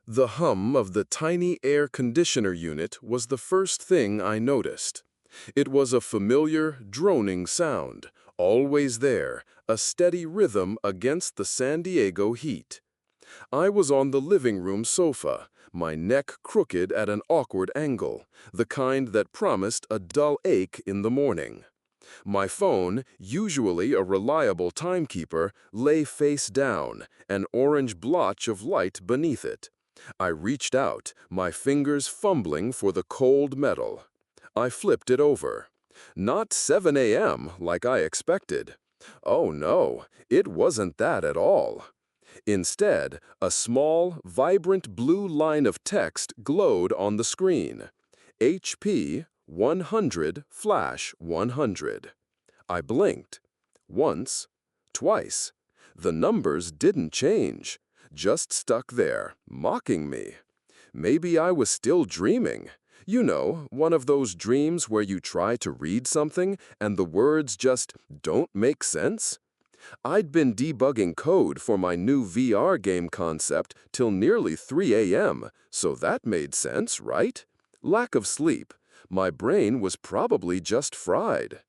The hum of the tiny air conditioner unit was the first thing I noticed. It was a familiar, droning sound, always there, a steady rhythm against the San Diego heat. I was on the living room sofa, my neck crooked at an awkward angle, the kind that promised a dull ache in the morning. My phone, usually a reliable timekeeper, lay face down, an orange blotch of light beneath it. I reached out, my fingers fumbling for the cold metal. I flipped it over. Not 7 a.m. like I expected. Oh no, it wasn't that at all. Instead, a small, vibrant blue line of text glowed on the screen. HP 100 flash 100. I blinked. Once, twice. The numbers didn't change, just stuck there, mocking me. Maybe I was still dreaming. You know, one of those dreams where you try to read something and the words just don't make sense? I'd been debugging code for my new VR game concept till nearly 3 a.m., so that made sense, right? Lack of sleep. My brain was probably just fried.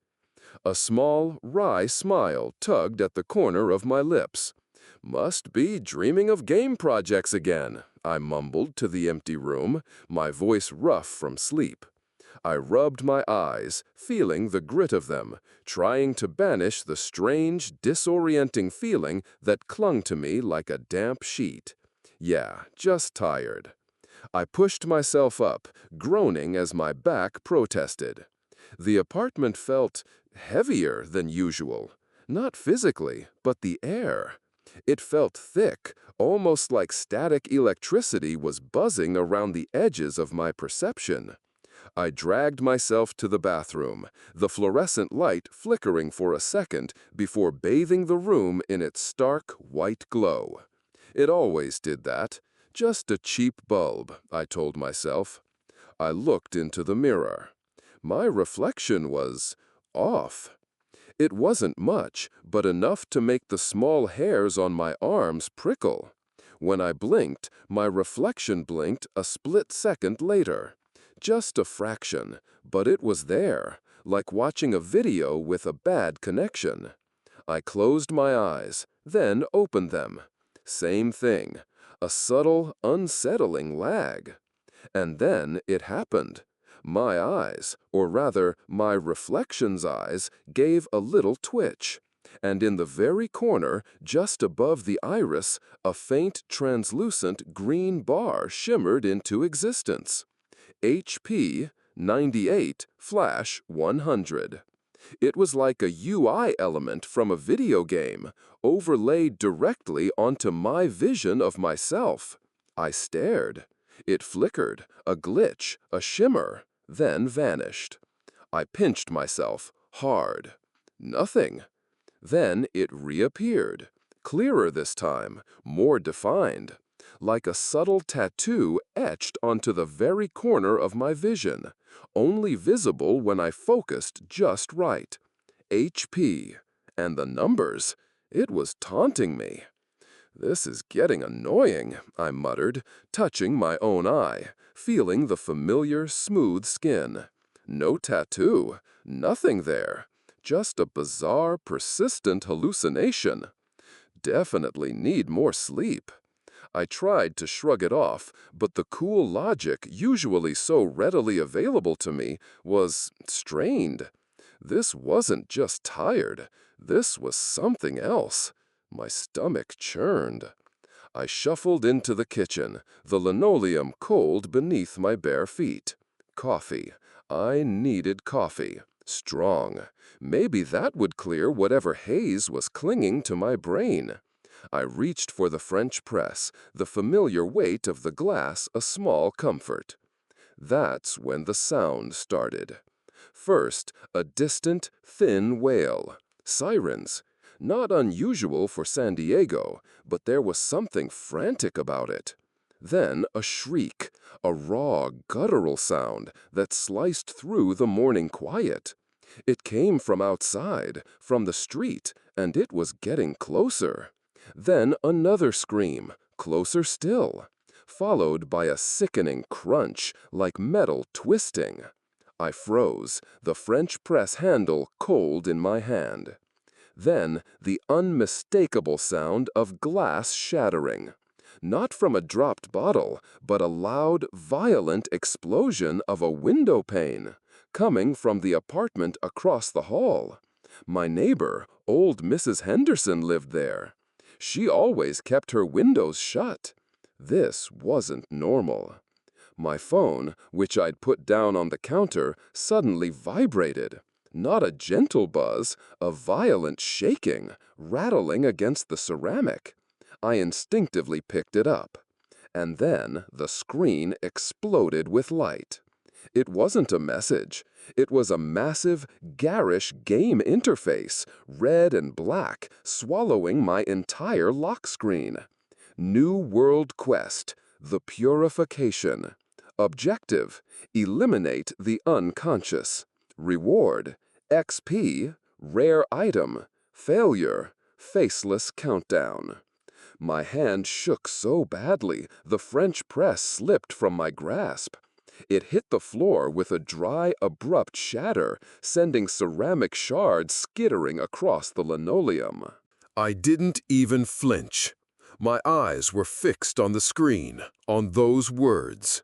A small, wry smile tugged at the corner of my lips. Must be dreaming of game projects again, I mumbled to the empty room, my voice rough from sleep. I rubbed my eyes, feeling the grit of them, trying to banish the strange, disorienting feeling that clung to me like a damp sheet. Yeah, just tired. I pushed myself up, groaning as my back protested. The apartment felt heavier than usual. Not physically, but the air. It felt thick, almost like static electricity was buzzing around the edges of my perception. I dragged myself to the bathroom, the fluorescent light flickering for a second before bathing the room in its stark white glow. It always did that. Just a cheap bulb, I told myself. I looked into the mirror. My reflection was off. It wasn't much, but enough to make the small hairs on my arms prickle. When I blinked, my reflection blinked a split second later. Just a fraction, but it was there, like watching a video with a bad connection. I closed my eyes, then opened them. Same thing, a subtle, unsettling lag. And then it happened. My eyes, or rather, my reflection's eyes, gave a little twitch. And in the very corner, just above the iris, a faint, translucent green bar shimmered into existence. HP 98 flash 100. It was like a UI element from a video game, overlaid directly onto my vision of myself. I stared. It flickered, a glitch, a shimmer, then vanished. I pinched myself, hard. Nothing. Then it reappeared, clearer this time, more defined, like a subtle tattoo etched onto the very corner of my vision, only visible when I focused just right. HP. And the numbers. It was taunting me. This is getting annoying, I muttered, touching my own eye, feeling the familiar, smooth skin. No tattoo, nothing there, just a bizarre, persistent hallucination. Definitely need more sleep. I tried to shrug it off, but the cool logic, usually so readily available to me, was strained. This wasn't just tired, this was something else. My stomach churned. I shuffled into the kitchen, the linoleum cold beneath my bare feet. Coffee. I needed coffee. Strong. Maybe that would clear whatever haze was clinging to my brain. I reached for the French press, the familiar weight of the glass a small comfort. That's when the sound started. First, a distant, thin wail. Sirens. Not unusual for San Diego, but there was something frantic about it. Then a shriek, a raw, guttural sound that sliced through the morning quiet. It came from outside, from the street, and it was getting closer. Then another scream, closer still. followed by a sickening crunch like metal twisting. I froze, the French press handle cold in my hand. Then the unmistakable sound of glass shattering. Not from a dropped bottle, but a loud, violent explosion of a window pane, coming from the apartment across the hall. My neighbor, old Mrs. Henderson, lived there. She always kept her windows shut. This wasn't normal. My phone, which I'd put down on the counter, suddenly vibrated. Not a gentle buzz, a violent shaking, rattling against the ceramic. I instinctively picked it up. And then the screen exploded with light. It wasn't a message. It was a massive, garish game interface, red and black, swallowing my entire lock screen. New World Quest, the Purification. Objective, eliminate the unconscious. Reward, XP, rare item. Failure, faceless countdown. My hand shook so badly, the French press slipped from my grasp. It hit the floor with a dry, abrupt shatter, sending ceramic shards skittering across the linoleum. I didn't even flinch. My eyes were fixed on the screen, on those words.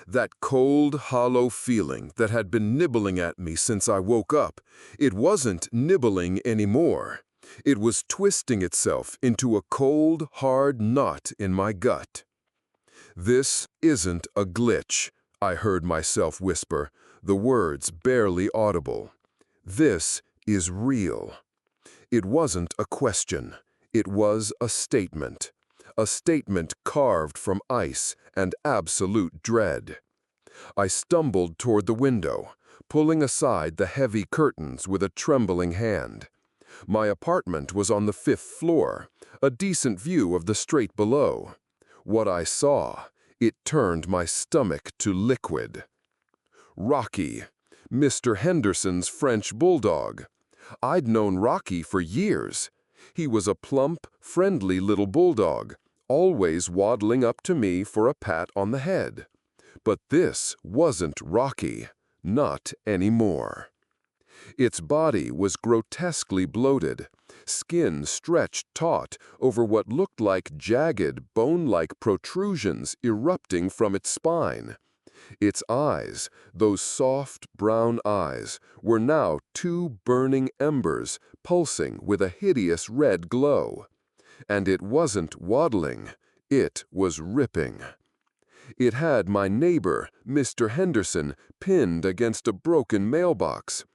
That cold, hollow feeling that had been nibbling at me since I woke up, it wasn't nibbling anymore. It was twisting itself into a cold, hard knot in my gut. "This isn't a glitch," I heard myself whisper, the words barely audible. "This is real." It wasn't a question. It was a statement. A statement carved from ice and absolute dread. I stumbled toward the window, pulling aside the heavy curtains with a trembling hand. My apartment was on the 5th floor, a decent view of the street below. What I saw, it turned my stomach to liquid. Rocky, Mr. Henderson's French bulldog. I'd known Rocky for years. He was a plump, friendly little bulldog, always waddling up to me for a pat on the head. But this wasn't Rocky, not anymore. Its body was grotesquely bloated, skin stretched taut over what looked like jagged, bone-like protrusions erupting from its spine. Its eyes, those soft brown eyes, were now two burning embers pulsing with a hideous red glow. And it wasn't waddling, it was ripping. It had my neighbor, Mr. Henderson, pinned against a broken mailbox.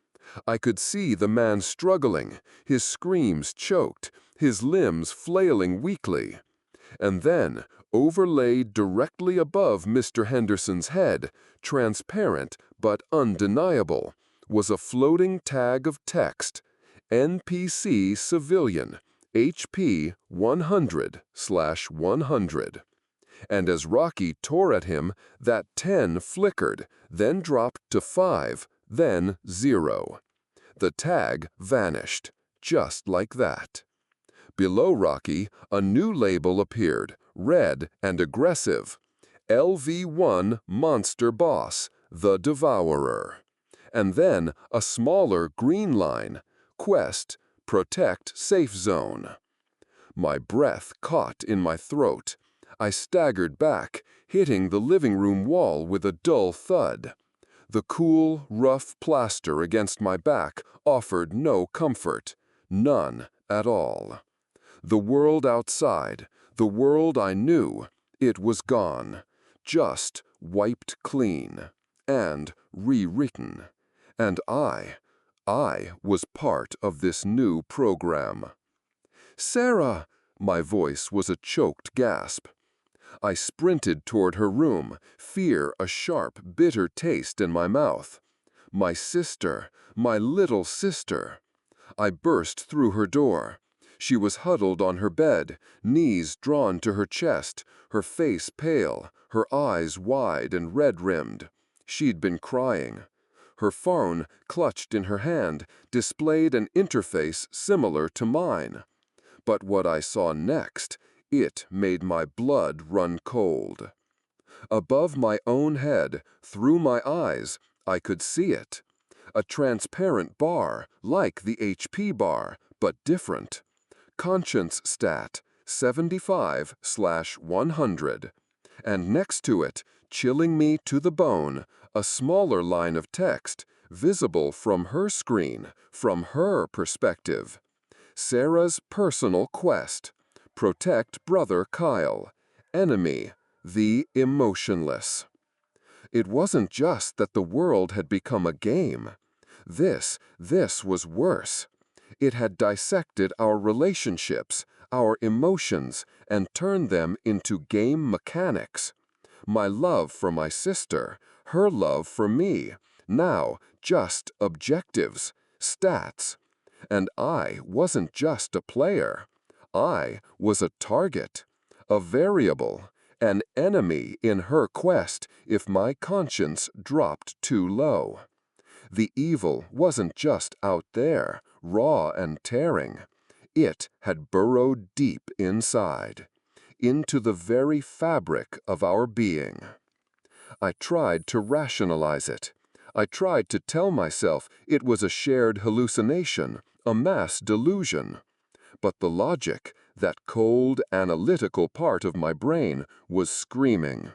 I could see the man struggling, his screams choked, his limbs flailing weakly. And then, overlaid directly above Mr. Henderson's head, transparent but undeniable, was a floating tag of text, NPC Civilian, HP 100/100. And as Rocky tore at him, that 10 flickered, then dropped to 5, then 0. The tag vanished, just like that. Below Rocky, a new label appeared, red and aggressive. LV1 Monster Boss, the Devourer. And then a smaller green line, Quest, Protect Safe Zone. My breath caught in my throat. I staggered back, hitting the living room wall with a dull thud. The cool, rough plaster against my back offered no comfort, none at all. The world outside, the world I knew, it was gone, just wiped clean, and rewritten. And I was part of this new program. "Sarah!" My voice was a choked gasp. I sprinted toward her room, fear a sharp, bitter taste in my mouth. My sister, my little sister. I burst through her door. She was huddled on her bed, knees drawn to her chest, her face pale, her eyes wide and red-rimmed. She'd been crying. Her phone, clutched in her hand, displayed an interface similar to mine. But what I saw next, it made my blood run cold. Above my own head, through my eyes, I could see it. A transparent bar, like the HP bar, but different. Conscience stat, 75/100. And next to it, chilling me to the bone, a smaller line of text, visible from her screen, from her perspective. Sarah's personal quest. Protect brother Kyle. Enemy, the emotionless. It wasn't just that the world had become a game. This was worse. It had dissected our relationships, our emotions, and turned them into game mechanics. My love for my sister, her love for me, now just objectives, stats. And I wasn't just a player. I was a target, a variable, an enemy in her quest if my conscience dropped too low. The evil wasn't just out there, raw and tearing. It had burrowed deep inside, into the very fabric of our being. I tried to rationalize it. I tried to tell myself it was a shared hallucination, a mass delusion. But the logic, that cold, analytical part of my brain, was screaming.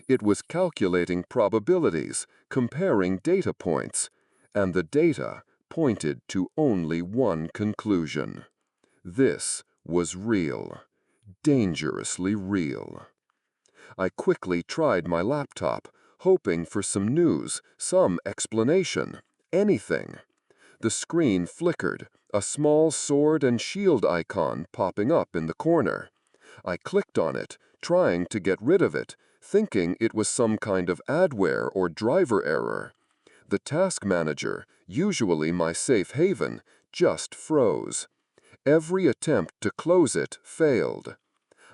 It was calculating probabilities, comparing data points, and the data pointed to only one conclusion. This was real, dangerously real. I quickly tried my laptop, hoping for some news, some explanation, anything. The screen flickered, a small sword and shield icon popping up in the corner. I clicked on it, trying to get rid of it, thinking it was some kind of adware or driver error. The task manager, usually my safe haven, just froze. Every attempt to close it failed.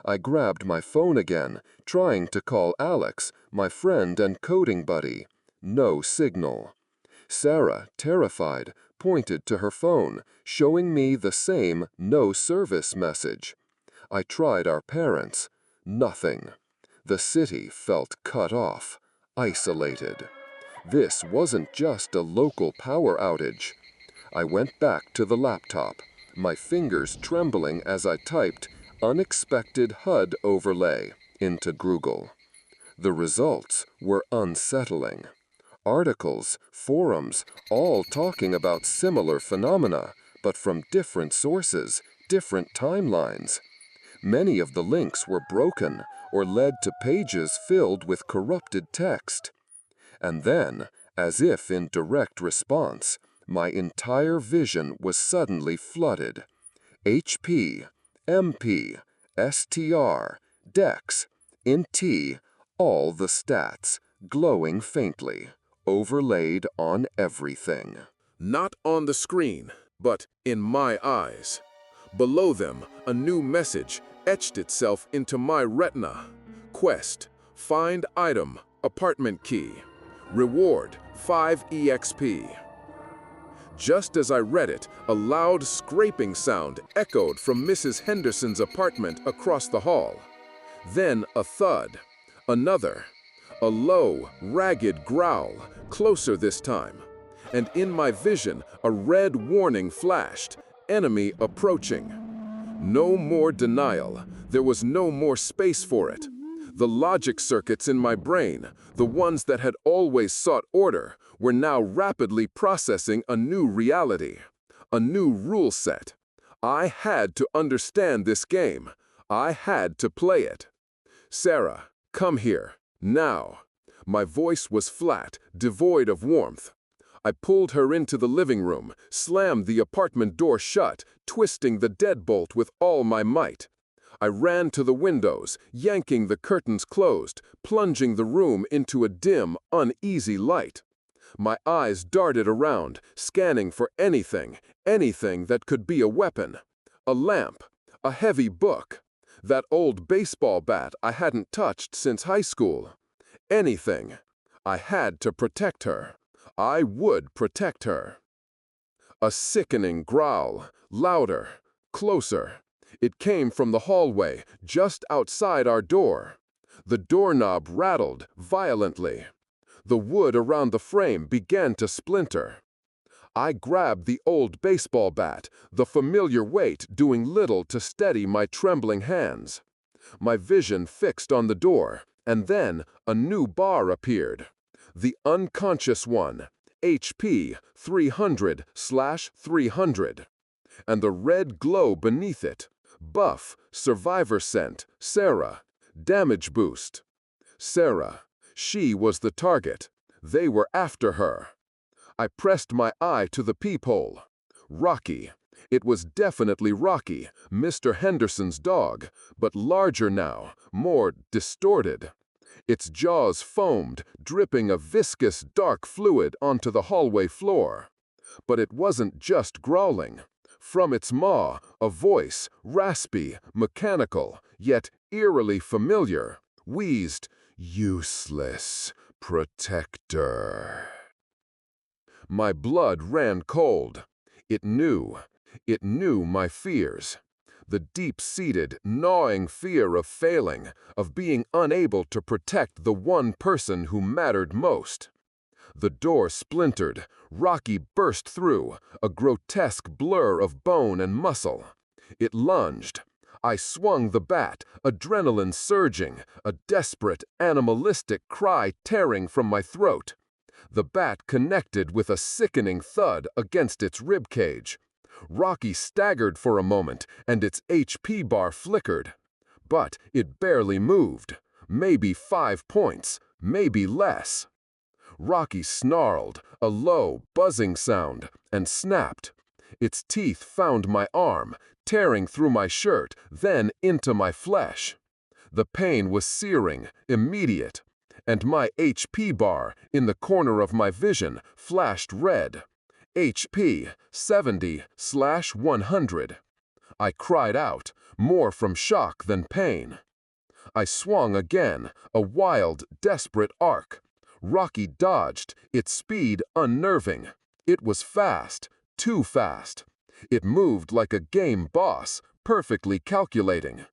I grabbed my phone again, trying to call Alex, my friend and coding buddy. No signal. Sarah, terrified, pointed to her phone, showing me the same no service message. I tried our parents. Nothing. The city felt cut off, isolated. This wasn't just a local power outage. I went back to the laptop, my fingers trembling as I typed unexpected HUD overlay into Google. The results were unsettling. Articles, forums, all talking about similar phenomena, but from different sources, different timelines. Many of the links were broken or led to pages filled with corrupted text. And then, as if in direct response, my entire vision was suddenly flooded. HP, MP, STR, DEX, INT, all the stats, glowing faintly, overlaid on everything. Not on the screen, but in my eyes. Below them, a new message etched itself into my retina. Quest, find item, apartment key. Reward, 5 EXP. Just as I read it, a loud scraping sound echoed from Mrs. Henderson's apartment across the hall. Then a thud. Another. A low, ragged growl, closer this time. And in my vision, a red warning flashed. Enemy approaching. No more denial. There was no more space for it. The logic circuits in my brain, the ones that had always sought order, were now rapidly processing a new reality, a new rule set. I had to understand this game. I had to play it. Sarah, come here, now. My voice was flat, devoid of warmth. I pulled her into the living room, slammed the apartment door shut, twisting the deadbolt with all my might. I ran to the windows, yanking the curtains closed, plunging the room into a dim, uneasy light. My eyes darted around, scanning for anything that could be a weapon. A lamp, a heavy book, that old baseball bat I hadn't touched since high school. Anything. I had to protect her. I would protect her. A sickening growl, louder, closer. It came from the hallway, just outside our door. The doorknob rattled violently. The wood around the frame began to splinter. I grabbed the old baseball bat, the familiar weight doing little to steady my trembling hands. My vision fixed on the door, and then a new bar appeared. The unconscious one, HP 300/300. And the red glow beneath it. Buff, survivor scent, Sarah. Damage boost. Sarah. She was the target. They were after her. I pressed my eye to the peephole. Rocky. It was definitely Rocky, Mr. Henderson's dog, but larger now, more distorted. Its jaws foamed, dripping a viscous, dark fluid onto the hallway floor. But it wasn't just growling. From its maw, a voice, raspy, mechanical, yet eerily familiar, wheezed, "Useless protector." My blood ran cold. It knew my fears. The deep-seated, gnawing fear of failing, of being unable to protect the one person who mattered most. The door splintered. Rocky burst through, a grotesque blur of bone and muscle. It lunged. I swung the bat, adrenaline surging, a desperate, animalistic cry tearing from my throat. The bat connected with a sickening thud against its ribcage. Rocky staggered for a moment, and its HP bar flickered. But it barely moved. Maybe 5 points, maybe less. Rocky snarled, a low, buzzing sound, and snapped. Its teeth found my arm, tearing through my shirt, then into my flesh. The pain was searing, immediate, and my HP bar, in the corner of my vision, flashed red. HP 70/100. I cried out, more from shock than pain. I swung again, a wild, desperate arc. Rocky dodged, its speed unnerving. It was fast, too fast. It moved like a game boss, perfectly calculating.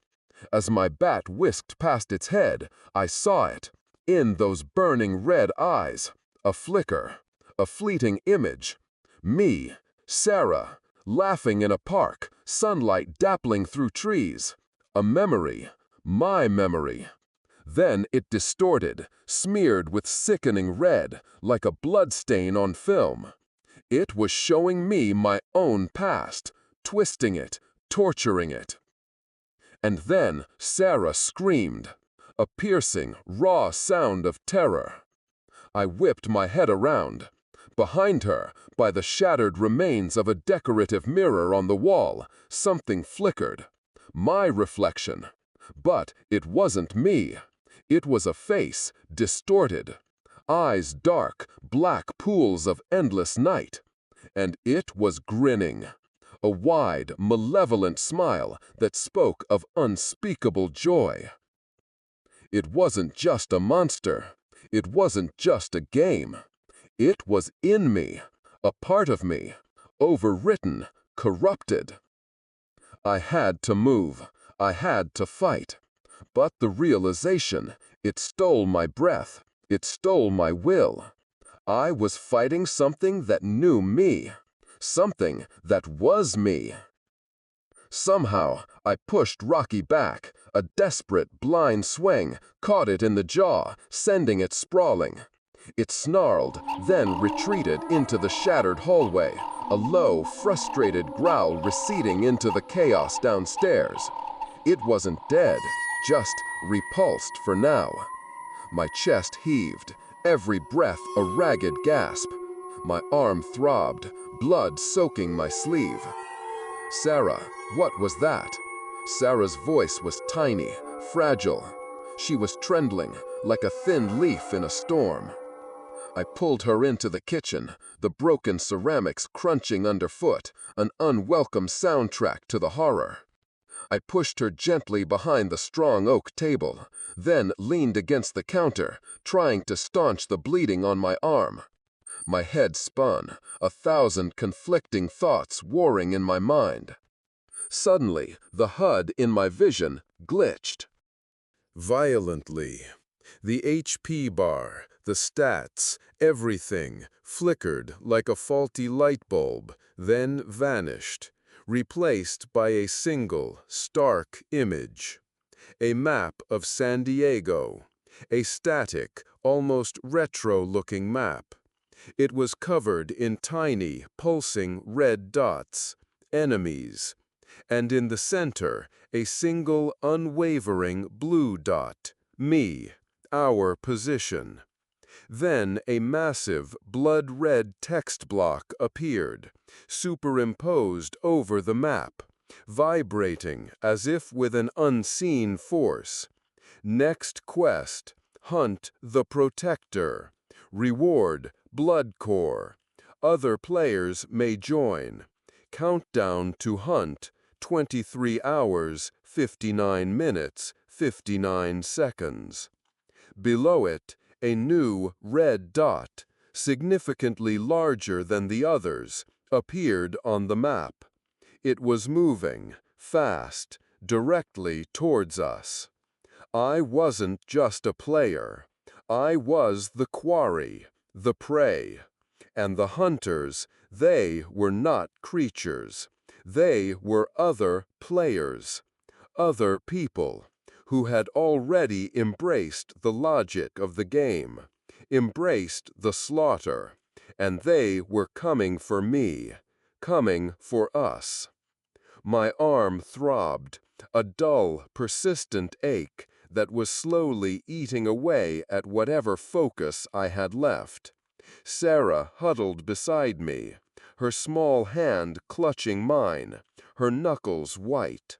As my bat whisked past its head, I saw it. In those burning red eyes, a flicker, a fleeting image. Me, Sarah, laughing in a park, sunlight dappling through trees. A memory, my memory. Then it distorted, smeared with sickening red, like a bloodstain on film. It was showing me my own past, twisting it, torturing it. And then Sarah screamed, a piercing, raw sound of terror. I whipped my head around. Behind her, by the shattered remains of a decorative mirror on the wall, something flickered. My reflection. But it wasn't me. It was a face, distorted. Eyes dark, black pools of endless night. And it was grinning. A wide, malevolent smile that spoke of unspeakable joy. It wasn't just a monster. It wasn't just a game. It was in me, a part of me, overwritten, corrupted. I had to move. I had to fight. But the realization, it stole my breath. It stole my will. I was fighting something that knew me. Something that was me. Somehow, I pushed Rocky back. A desperate, blind swing caught it in the jaw, sending it sprawling. It snarled, then retreated into the shattered hallway, a low, frustrated growl receding into the chaos downstairs. It wasn't dead, just repulsed for now. My chest heaved, every breath a ragged gasp. My arm throbbed, blood soaking my sleeve. "Sarah, what was that?" Sarah's voice was tiny, fragile. She was trembling, like a thin leaf in a storm. I pulled her into the kitchen, the broken ceramics crunching underfoot, an unwelcome soundtrack to the horror. I pushed her gently behind the strong oak table, then leaned against the counter, trying to staunch the bleeding on my arm. My head spun, 1,000 conflicting thoughts warring in my mind. Suddenly, the HUD in my vision glitched. Violently. The HP bar, the stats, everything flickered like a faulty light bulb, then vanished, replaced by a single, stark image. A map of San Diego. A static, almost retro-looking map. It was covered in tiny, pulsing red dots. Enemies. And in the center, a single, unwavering blue dot. Me. Our position. Then a massive, blood-red text block appeared, superimposed over the map, vibrating as if with an unseen force. Next quest, hunt the Protector. Reward, Blood Core. Other players may join. Countdown to hunt, 23 hours, 59 minutes, 59 seconds. Below it, a new red dot, significantly larger than the others, appeared on the map. It was moving, fast, directly towards us. I wasn't just a player. I was the quarry, the prey. And the hunters, they were not creatures. They were other players, other people, who had already embraced the logic of the game, embraced the slaughter, and they were coming for me, coming for us. My arm throbbed, a dull, persistent ache that was slowly eating away at whatever focus I had left. Sarah huddled beside me, her small hand clutching mine, her knuckles white.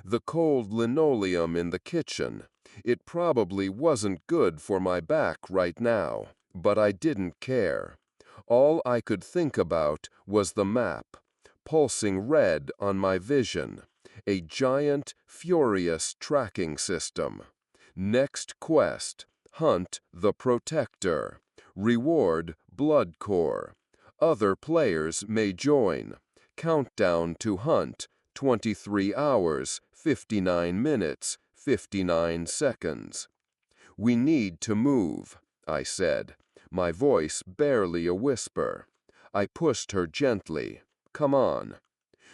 The cold linoleum in the kitchen, it probably wasn't good for my back right now, but I didn't care. All I could think about was the map, pulsing red on my vision, a giant, furious tracking system. Next quest, hunt the Protector. Reward, Blood Core. Other players may join. Countdown to hunt, 23 hours, 59 minutes, 59 seconds. We need to move, I said, my voice barely a whisper. I pushed her gently. Come on.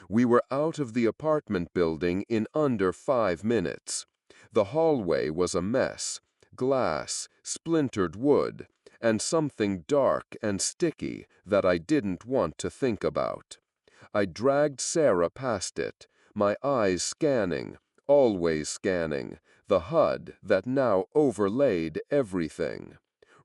We were out of the apartment building in under 5 minutes. The hallway was a mess. Glass, splintered wood, and something dark and sticky that I didn't want to think about. I dragged Sarah past it, my eyes scanning, always scanning, the HUD that now overlaid everything.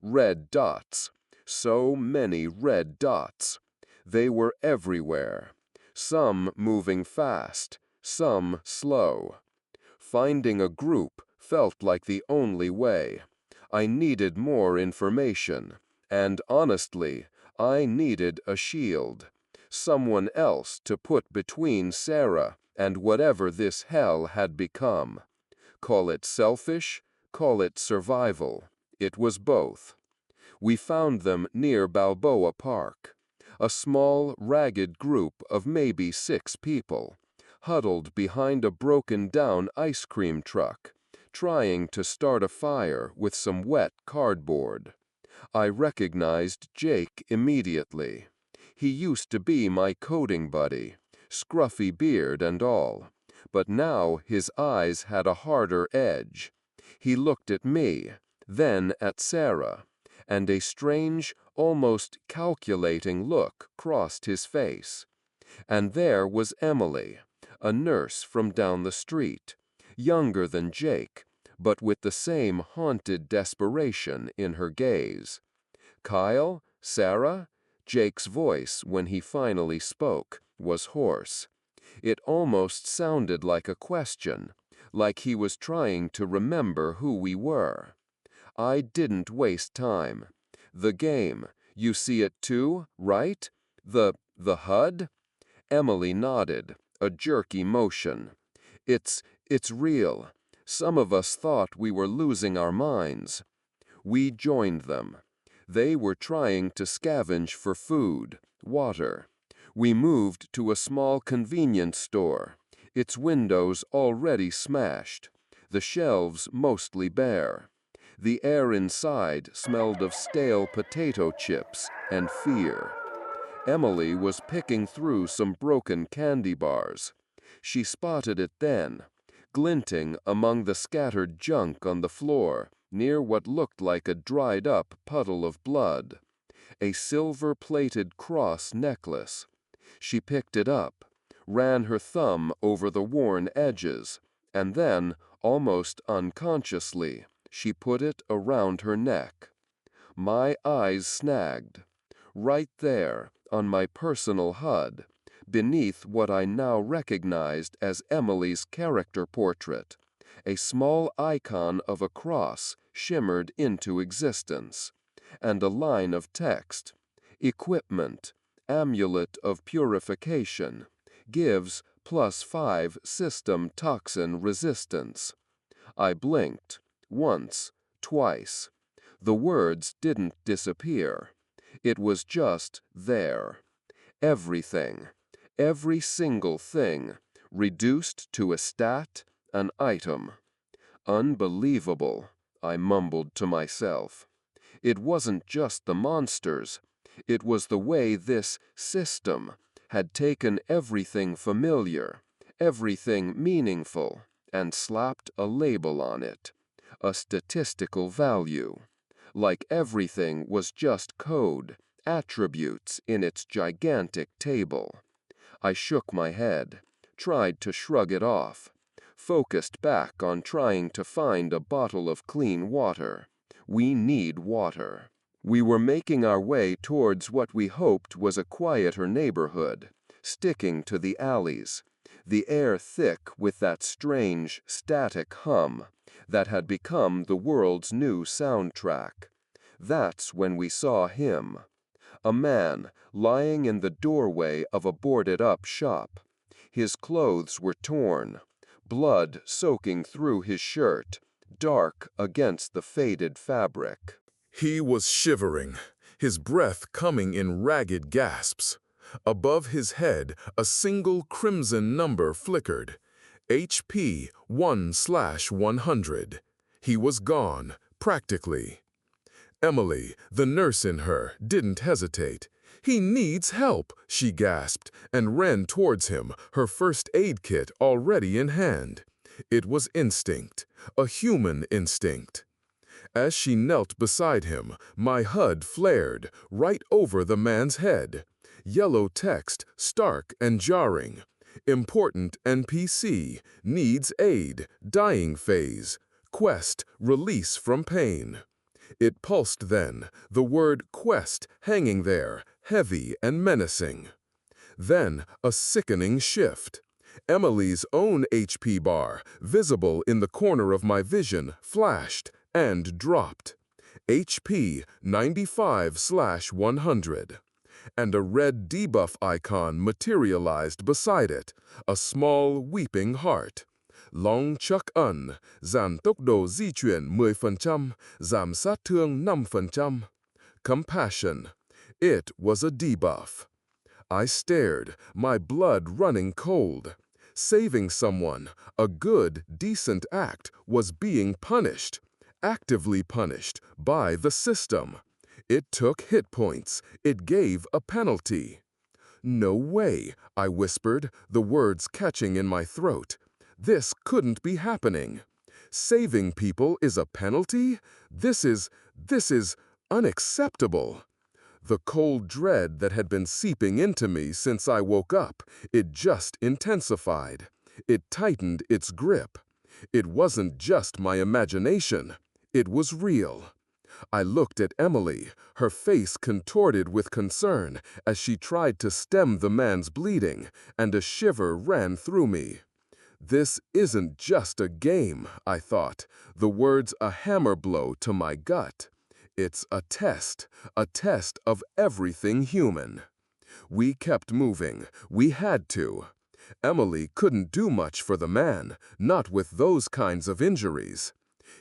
Red dots. So many red dots. They were everywhere. Some moving fast, some slow. Finding a group felt like the only way. I needed more information, and honestly, I needed a shield. Someone else to put between Sarah and whatever this hell had become. Call it selfish, call it survival. It was both. We found them near Balboa Park. A small, ragged group of maybe 6 people, huddled behind a broken-down ice cream truck, trying to start a fire with some wet cardboard. I recognized Jake immediately. He used to be my coding buddy, scruffy beard and all, but now his eyes had a harder edge. He looked at me, then at Sarah, and a strange, almost calculating look crossed his face. And there was Emily, a nurse from down the street, younger than Jake, but with the same haunted desperation in her gaze. Kyle? Sarah? Jake's voice, when he finally spoke, was hoarse. It almost sounded like a question, like he was trying to remember who we were. I didn't waste time. The game, you see it too, right? The HUD? Emily nodded, a jerky motion. It's real. Some of us thought we were losing our minds. We joined them. They were trying to scavenge for food, water. We moved to a small convenience store, its windows already smashed. the shelves mostly bare. The air inside smelled of stale potato chips and fear. Emily was picking through some broken candy bars. She spotted it then, glinting among the scattered junk on the floor, near what looked like a dried-up puddle of blood. A silver-plated cross necklace. She picked it up, ran her thumb over the worn edges, and then, almost unconsciously, she put it around her neck. My eyes snagged. Right there, on my personal HUD, beneath what I now recognized as Emily's character portrait, a small icon of a cross shimmered into existence, and a line of text, "Equipment, Amulet of Purification, gives +5 system toxin resistance." I blinked, once, twice. The words didn't disappear. It was just there. Everything, every single thing, reduced to a stat, an item. Unbelievable, I mumbled to myself. It wasn't just the monsters. It was the way this system had taken everything familiar, everything meaningful, and slapped a label on it, a statistical value. Like everything was just code, attributes in its gigantic table. I shook my head, tried to shrug it off, focused back on trying to find a bottle of clean water. We need water. We were making our way towards what we hoped was a quieter neighborhood, sticking to the alleys, the air thick with that strange, static hum that had become the world's new soundtrack. That's when we saw him. A man lying in the doorway of a boarded-up shop. His clothes were torn, blood soaking through his shirt, dark against the faded fabric. He was shivering, his breath coming in ragged gasps. Above his head, a single crimson number flickered. HP 1/100. He was gone, practically. Emily, the nurse in her, didn't hesitate. "He needs help," she gasped, and ran towards him, her first aid kit already in hand. It was instinct, a human instinct. As she knelt beside him, my HUD flared, right over the man's head. Yellow text, stark and jarring. Important NPC, needs aid, dying phase. Quest, release from pain. It pulsed then, the word quest hanging there, heavy and menacing. Then a sickening shift. Emily's own HP bar, visible in the corner of my vision, flashed and dropped. HP 95/100. And a red debuff icon materialized beside it, a small weeping heart. Long Chuck Un, giảm tốc độ di chuyển 10%, giảm sát thương 5%. Compassion. It was a debuff. I stared, my blood running cold. Saving someone, a good, decent act, was being punished, actively punished, by the system. It took hit points. It gave a penalty. "No way," I whispered, the words catching in my throat. This couldn't be happening. Saving people is a penalty? This is unacceptable. The cold dread that had been seeping into me since I woke up, it just intensified. It tightened its grip. It wasn't just my imagination. It was real. I looked at Emily, her face contorted with concern as she tried to stem the man's bleeding, and a shiver ran through me. This isn't just a game, I thought, the words a hammer blow to my gut. It's a test of everything human. We kept moving. We had to. Emily couldn't do much for the man, not with those kinds of injuries.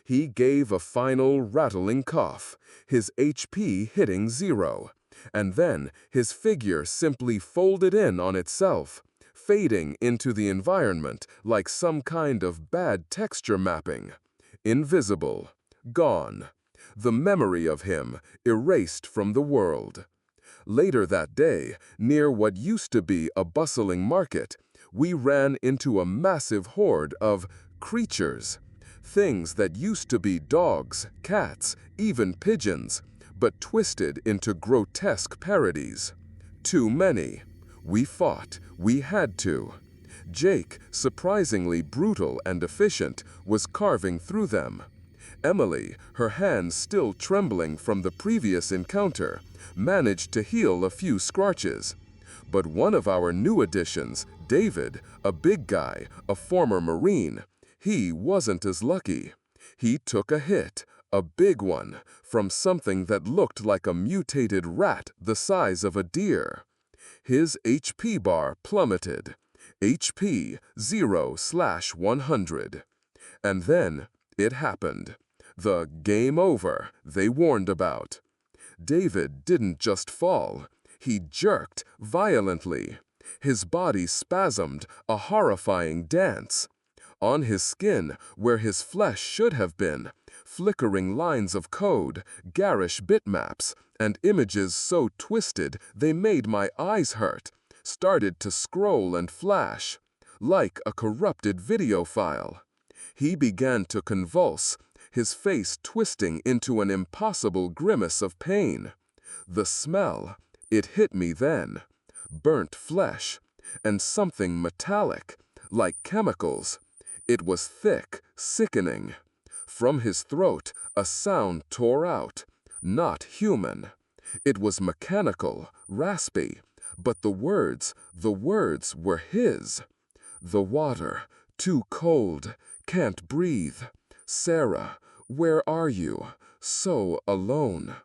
He gave a final rattling cough, his HP hitting 0, and then his figure simply folded in on itself, fading into the environment like some kind of bad texture mapping. Invisible, gone. The memory of him erased from the world. Later that day, near what used to be a bustling market, we ran into a massive horde of creatures. Things that used to be dogs, cats, even pigeons, but twisted into grotesque parodies. Too many. We fought. We had to. Jake, surprisingly brutal and efficient, was carving through them. Emily, her hands still trembling from the previous encounter, managed to heal a few scratches. But one of our new additions, David, a big guy, a former Marine, he wasn't as lucky. He took a hit, a big one, from something that looked like a mutated rat the size of a deer. His HP bar plummeted. HP 0/100. And then it happened. The game over they warned about. David didn't just fall. He jerked violently. His body spasmed, a horrifying dance. On his skin, where his flesh should have been, flickering lines of code, garish bitmaps, and images so twisted they made my eyes hurt, started to scroll and flash, like a corrupted video file. He began to convulse, his face twisting into an impossible grimace of pain. The smell, it hit me then. Burnt flesh, and something metallic, like chemicals. It was thick, sickening. From his throat, a sound tore out. Not human. It was mechanical, raspy, but the words were his. The water, too cold, can't breathe. Sarah, where are you? So alone.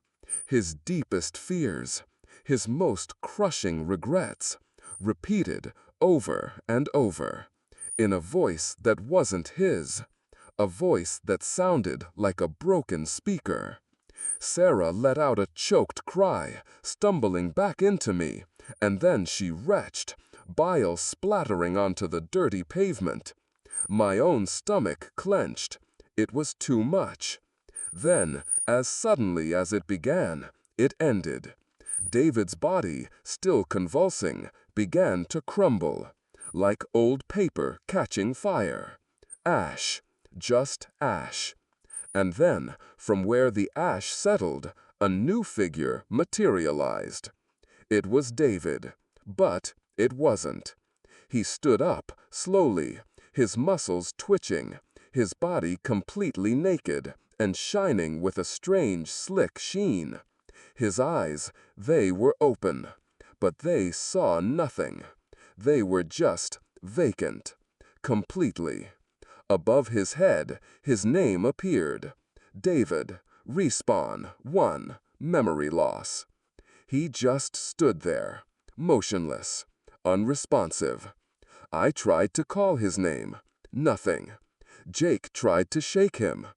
His deepest fears, his most crushing regrets, repeated over and over, in a voice that wasn't his, a voice that sounded like a broken speaker. Sarah let out a choked cry, stumbling back into me, and then she retched, bile splattering onto the dirty pavement. My own stomach clenched. It was too much. Then, as suddenly as it began, it ended. David's body, still convulsing, began to crumble, like old paper catching fire. Ash, just ash. And then, from where the ash settled, a new figure materialized. It was David, but it wasn't. He stood up, slowly, his muscles twitching, his body completely naked and shining with a strange, slick sheen. His eyes, they were open, but they saw nothing. They were just vacant, completely. Above his head, his name appeared. David, Respawn 1, memory loss. He just stood there, motionless, unresponsive. I tried to call his name. Nothing. Jake tried to shake him.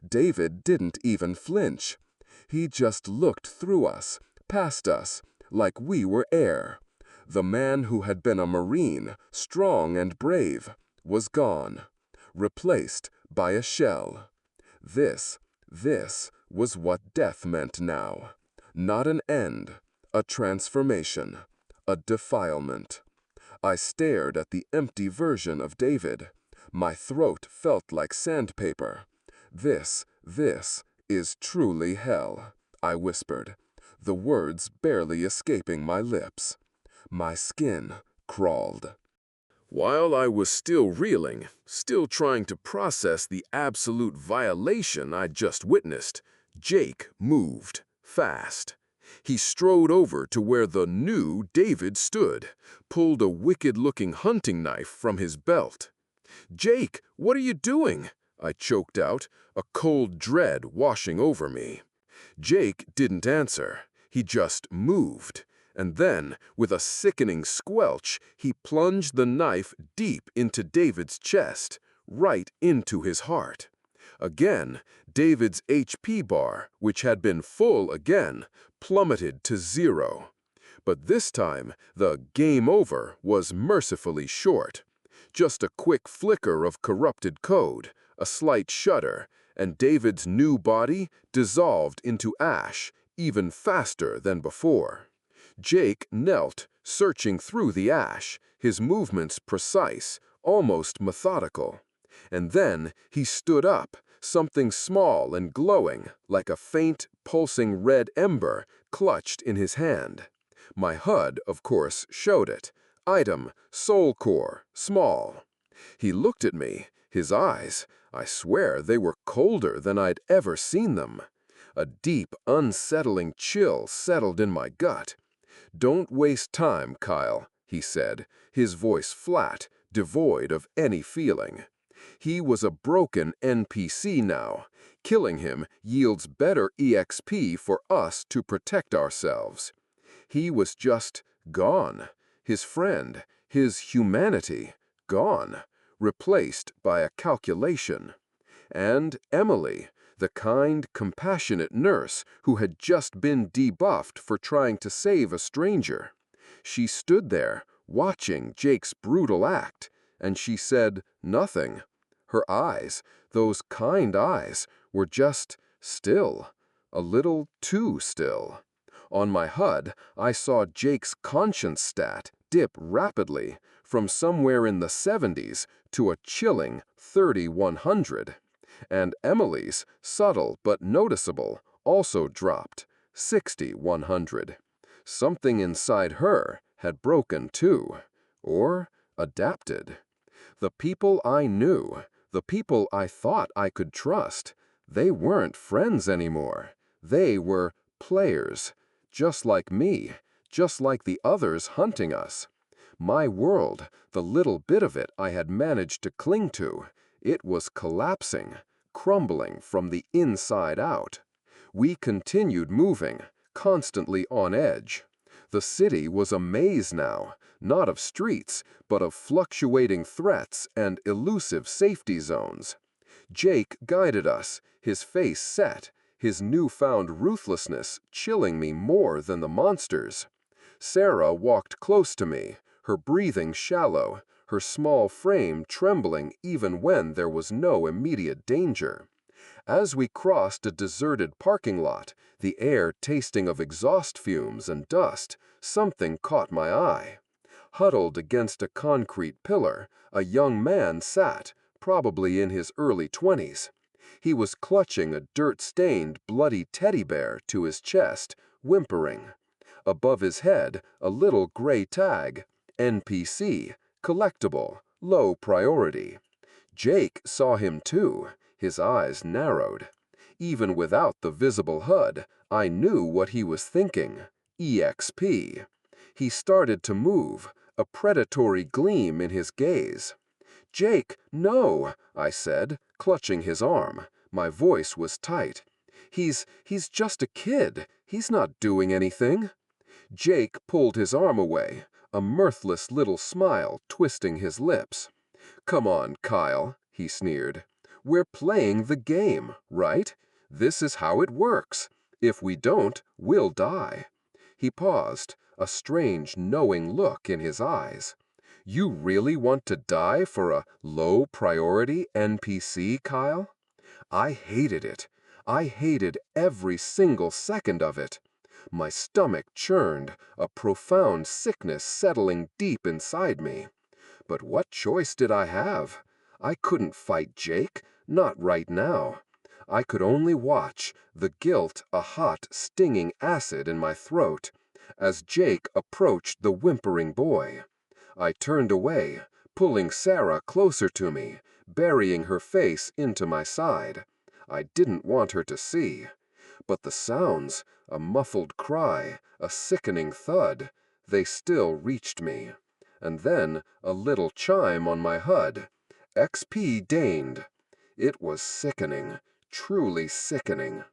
David didn't even flinch. He just looked through us, past us, like we were air. The man who had been a Marine, strong and brave, was gone, replaced by a shell. This was what death meant now. Not an end, a transformation, a defilement. I stared at the empty version of David. My throat felt like sandpaper. This is truly hell, I whispered, the words barely escaping my lips. My skin crawled. While I was still reeling, still trying to process the absolute violation I'd just witnessed, Jake moved, fast. He strode over to where the new David stood, pulled a wicked-looking hunting knife from his belt. "Jake, what are you doing?" I choked out, a cold dread washing over me. Jake didn't answer. He just moved. And then, with a sickening squelch, he plunged the knife deep into David's chest, right into his heart. Again, David's HP bar, which had been full again, plummeted to 0. But this time, the game over was mercifully short. Just a quick flicker of corrupted code, a slight shudder, and David's new body dissolved into ash, even faster than before. Jake knelt, searching through the ash, his movements precise, almost methodical. And then he stood up, something small and glowing, like a faint, pulsing red ember, clutched in his hand. My HUD, of course, showed it. Item, Soul Core, small. He looked at me, his eyes, I swear they were colder than I'd ever seen them. A deep, unsettling chill settled in my gut. "Don't waste time, Kyle," he said, his voice flat, devoid of any feeling. He was a broken NPC now. Killing him yields better EXP for us to protect ourselves. He was just gone. His friend, his humanity, gone, replaced by a calculation. And Emily, the kind, compassionate nurse who had just been debuffed for trying to save a stranger. She stood there, watching Jake's brutal act, and she said nothing. Her eyes, those kind eyes, were just still, a little too still. On my HUD, I saw Jake's conscience stat dip rapidly from somewhere in the 70s to a chilling 3,100. And Emily's, subtle but noticeable, also dropped, 6,100. Something inside her had broken too, or adapted. The people I knew, the people I thought I could trust, they weren't friends anymore. They were players, just like me, just like the others hunting us. My world, the little bit of it I had managed to cling to, it was collapsing, crumbling from the inside out. We continued moving, constantly on edge. The city was a maze now, not of streets, but of fluctuating threats and elusive safety zones. Jake guided us, his face set, his newfound ruthlessness chilling me more than the monsters. Sarah walked close to me, her breathing shallow, her small frame trembling even when there was no immediate danger. As we crossed a deserted parking lot, the air tasting of exhaust fumes and dust, something caught my eye. Huddled against a concrete pillar, a young man sat, probably in his early 20s. He was clutching a dirt-stained, bloody teddy bear to his chest, whimpering. Above his head, a little gray tag, NPC, collectible, low priority. Jake saw him too, his eyes narrowed. Even without the visible HUD, I knew what he was thinking. EXP. He started to move, a predatory gleam in his gaze. "Jake, no," I said, clutching his arm. My voice was tight. He's just a kid. He's not doing anything." Jake pulled his arm away, a mirthless little smile twisting his lips. "Come on, Kyle," he sneered. "We're playing the game, right? This is how it works. If we don't, we'll die." He paused, a strange, knowing look in his eyes. "You really want to die for a low-priority NPC, Kyle?" I hated it. I hated every single second of it. My stomach churned, a profound sickness settling deep inside me. But what choice did I have? I couldn't fight Jake, not right now. I could only watch, the guilt a hot, stinging acid in my throat, as Jake approached the whimpering boy. I turned away, pulling Sarah closer to me, burying her face into my side. I didn't want her to see. But the sounds, a muffled cry, a sickening thud, they still reached me. And then a little chime on my HUD. XP gained. It was sickening, truly sickening.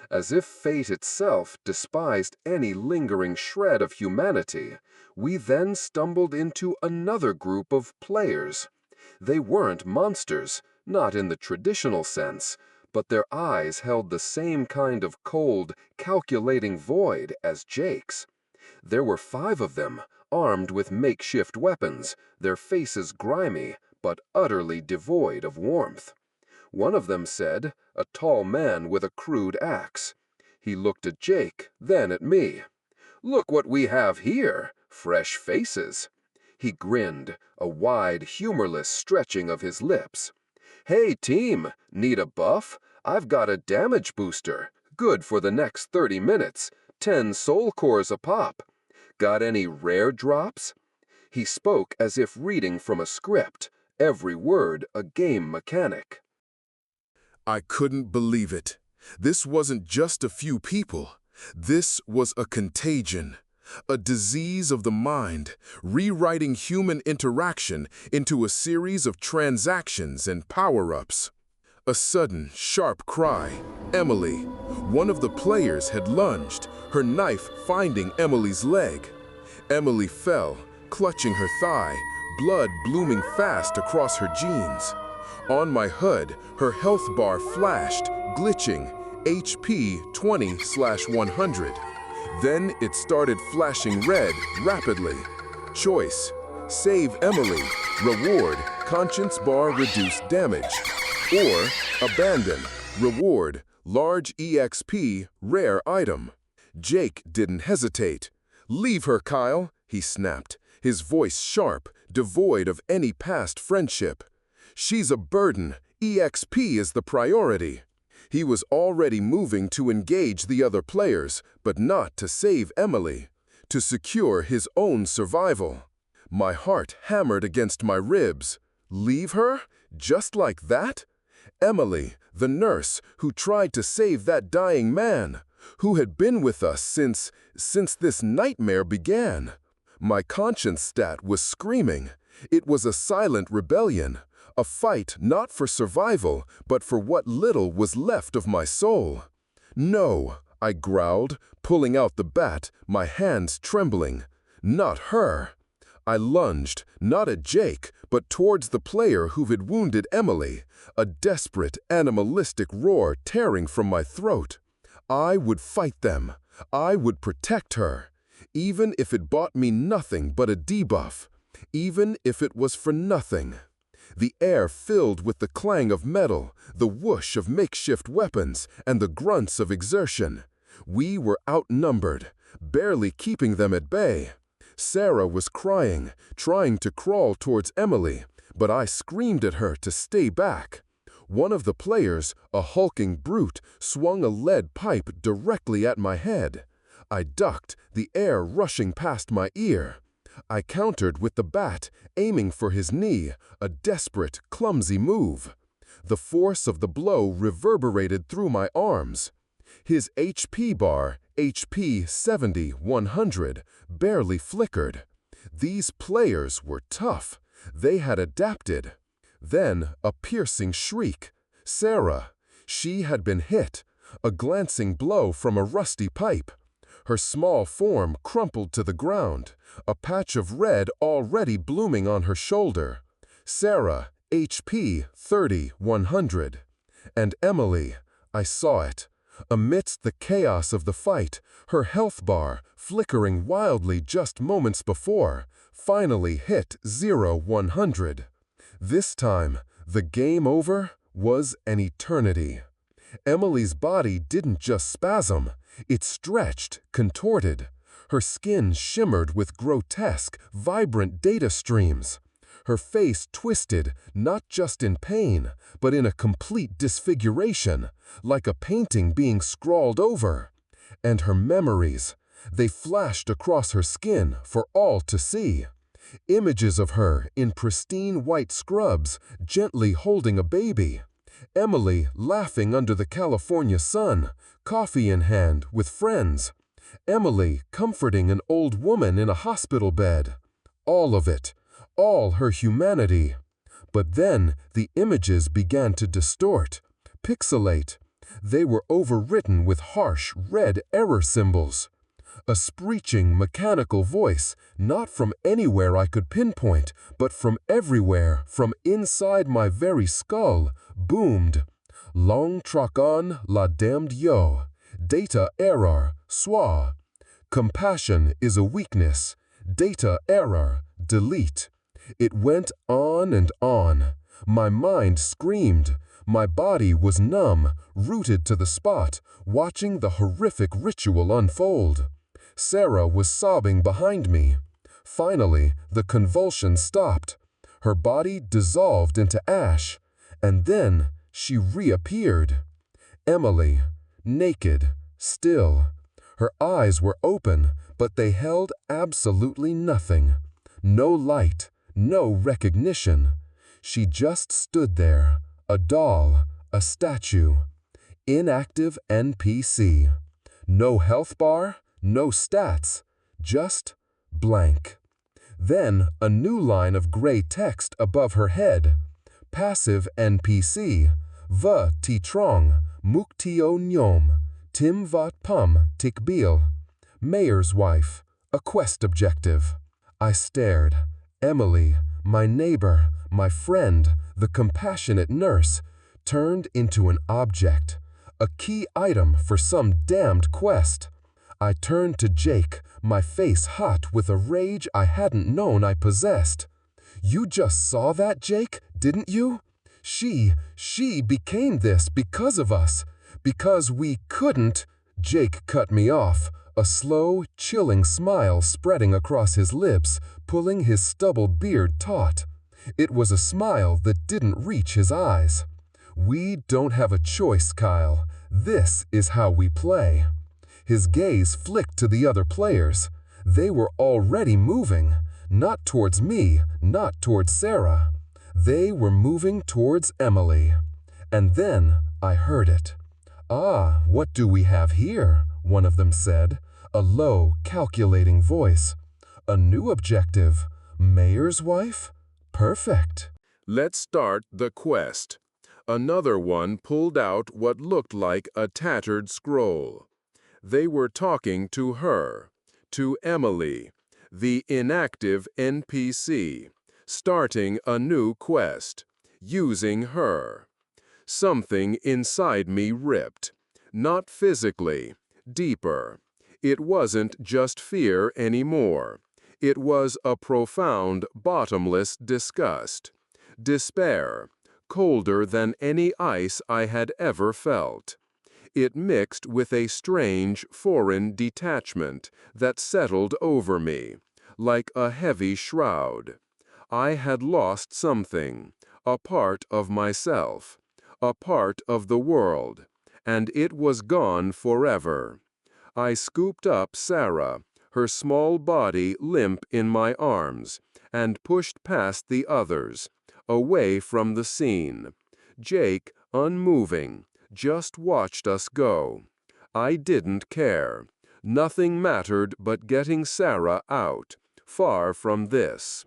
As if fate itself despised any lingering shred of humanity, we then stumbled into another group of players. They weren't monsters, not in the traditional sense, but their eyes held the same kind of cold, calculating void as Jake's. There were 5 of them, armed with makeshift weapons, their faces grimy, but utterly devoid of warmth. One of them said, a tall man with a crude axe. He looked at Jake, then at me. "Look what we have here, fresh faces." He grinned, a wide, humorless stretching of his lips. "Hey, team, need a buff? I've got a damage booster, good for the next 30 minutes, 10 soul cores a pop. Got any rare drops?" He spoke as if reading from a script, every word a game mechanic. I couldn't believe it. This wasn't just a few people. This was a contagion, a disease of the mind, rewriting human interaction into a series of transactions and power-ups. A sudden, sharp cry. Emily. One of the players had lunged, her knife finding Emily's leg. Emily fell, clutching her thigh, blood blooming fast across her jeans. On my HUD, her health bar flashed, glitching, HP 20/100. Then it started flashing red rapidly. Choice: save Emily, reward, conscience bar reduced damage. Or abandon, reward, large EXP, rare item. Jake didn't hesitate. "Leave her, Kyle," he snapped, his voice sharp, devoid of any past friendship. "She's a burden. EXP is the priority." He was already moving to engage the other players, but not to save Emily, to secure his own survival. My heart hammered against my ribs. Leave her? Just like that? Emily, the nurse who tried to save that dying man, who had been with us since this nightmare began. My conscience stat was screaming. It was a silent rebellion. A fight not for survival, but for what little was left of my soul. "No," I growled, pulling out the bat, my hands trembling. "Not her." I lunged, not at Jake, but towards the player who had wounded Emily, a desperate, animalistic roar tearing from my throat. I would fight them. I would protect her. Even if it bought me nothing but a debuff. Even if it was for nothing. The air filled with the clang of metal, the whoosh of makeshift weapons, and the grunts of exertion. We were outnumbered, barely keeping them at bay. Sarah was crying, trying to crawl towards Emily, but I screamed at her to stay back. One of the players, a hulking brute, swung a lead pipe directly at my head. I ducked, the air rushing past my ear. I countered with the bat, aiming for his knee, a desperate, clumsy move. The force of the blow reverberated through my arms. His HP bar, HP 70/100, barely flickered. These players were tough. They had adapted. Then a piercing shriek. Sarah. She had been hit. A glancing blow from a rusty pipe. Her small form crumpled to the ground, a patch of red already blooming on her shoulder. Sarah, HP 30/100. And Emily, I saw it. Amidst the chaos of the fight, her health bar, flickering wildly just moments before, finally hit 0/100. This time, the game over was an eternity. Emily's body didn't just spasm. It stretched, contorted. Her skin shimmered with grotesque, vibrant data streams. Her face twisted, not just in pain, but in a complete disfiguration, like a painting being scrawled over. And her memories, they flashed across her skin for all to see. Images of her in pristine white scrubs, gently holding a baby. Emily laughing under the California sun, coffee in hand with friends. Emily comforting an old woman in a hospital bed. All of it, all her humanity. But then the images began to distort, pixelate. They were overwritten with harsh red error symbols. A screeching mechanical voice, not from anywhere I could pinpoint, but from everywhere, from inside my very skull, boomed. Long Trakan la damned yo. Data error, swa. Compassion is a weakness. Data error. Delete. It went on and on. My mind screamed. My body was numb, rooted to the spot, watching the horrific ritual unfold. Sarah was sobbing behind me. Finally, the convulsion stopped. Her body dissolved into ash, and then she reappeared. Emily, naked, still. Her eyes were open, but they held absolutely nothing. No light, no recognition. She just stood there, a doll, a statue. Inactive NPC. No health bar, no stats, just blank. Then a new line of gray text above her head. Passive NPC. Va ti trong, muk tio nyom, tim vat pum tikbil. Mayor's wife. A quest objective. I stared. Emily, my neighbor, my friend, the compassionate nurse, turned into an object, a key item for some damned quest. I turned to Jake, my face hot with a rage I hadn't known I possessed. You just saw that, Jake, didn't you? She became this because of us, because we couldn't. Jake cut me off, a slow, chilling smile spreading across his lips, pulling his stubbled beard taut. It was a smile that didn't reach his eyes. We don't have a choice, Kyle. This is how we play. His gaze flicked to the other players. They were already moving, not towards me, not towards Sarah. They were moving towards Emily. And then I heard it. "Ah, what do we have here?" one of them said, a low, calculating voice. "A new objective. Mayor's wife? Perfect." Let's start the quest. Another one pulled out what looked like a tattered scroll. They were talking to her, to Emily, the inactive NPC, starting a new quest, using her. Something inside me ripped. Not physically, deeper. It wasn't just fear anymore. It was a profound, bottomless disgust. Despair, colder than any ice I had ever felt. It mixed with a strange, foreign detachment that settled over me, like a heavy shroud. I had lost something, a part of myself, a part of the world, and it was gone forever. I scooped up Sarah, her small body limp in my arms, and pushed past the others, away from the scene. Jake, unmoving, just watched us go. I didn't care. Nothing mattered but getting Sarah out, far from this.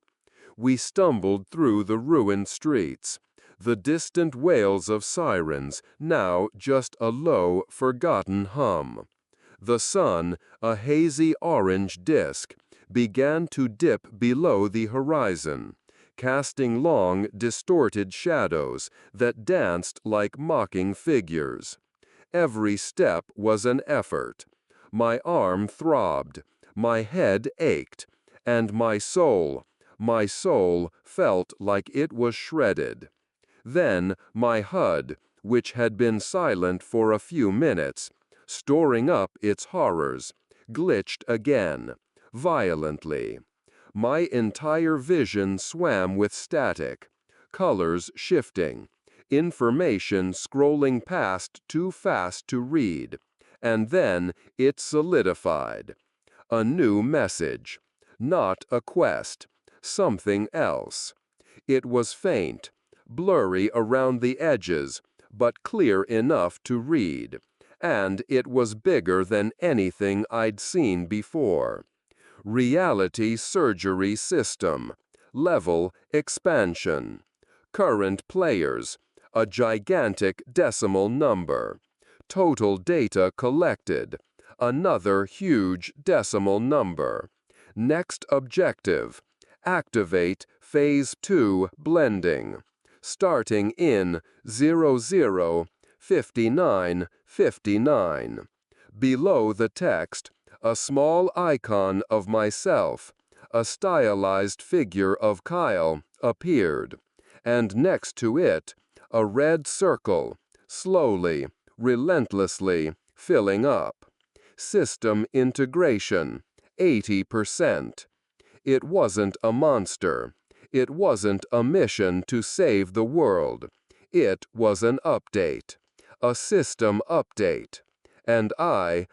We stumbled through the ruined streets, the distant wails of sirens, now just a low, forgotten hum. The sun, a hazy orange disk, began to dip below the horizon, casting long, distorted shadows that danced like mocking figures. Every step was an effort. My arm throbbed, my head ached, and my soul felt like it was shredded. Then my HUD, which had been silent for a few minutes, storing up its horrors, glitched again, violently. My entire vision swam with static, colors shifting, information scrolling past too fast to read, and then it solidified. A new message, not a quest, something else. It was faint, blurry around the edges, but clear enough to read, and it was bigger than anything I'd seen before. Reality surgery system, level expansion. Current players, a gigantic decimal number. Total data collected, another huge decimal number. Next objective, activate Phase 2 blending. Starting in 005959. Below the text, A small icon of myself, a stylized figure of Kyle, appeared, and next to it, a red circle, slowly, relentlessly, filling up. System integration, 80%. It wasn't a monster. It wasn't a mission to save the world. It was an update. A system update. And I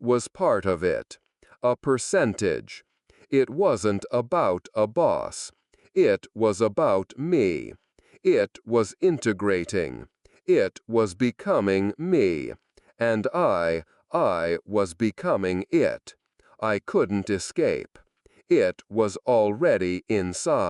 was part of it. A percentage. It wasn't about a boss. It was about me. It was integrating. It was becoming me. And I was becoming it. I couldn't escape. It was already inside.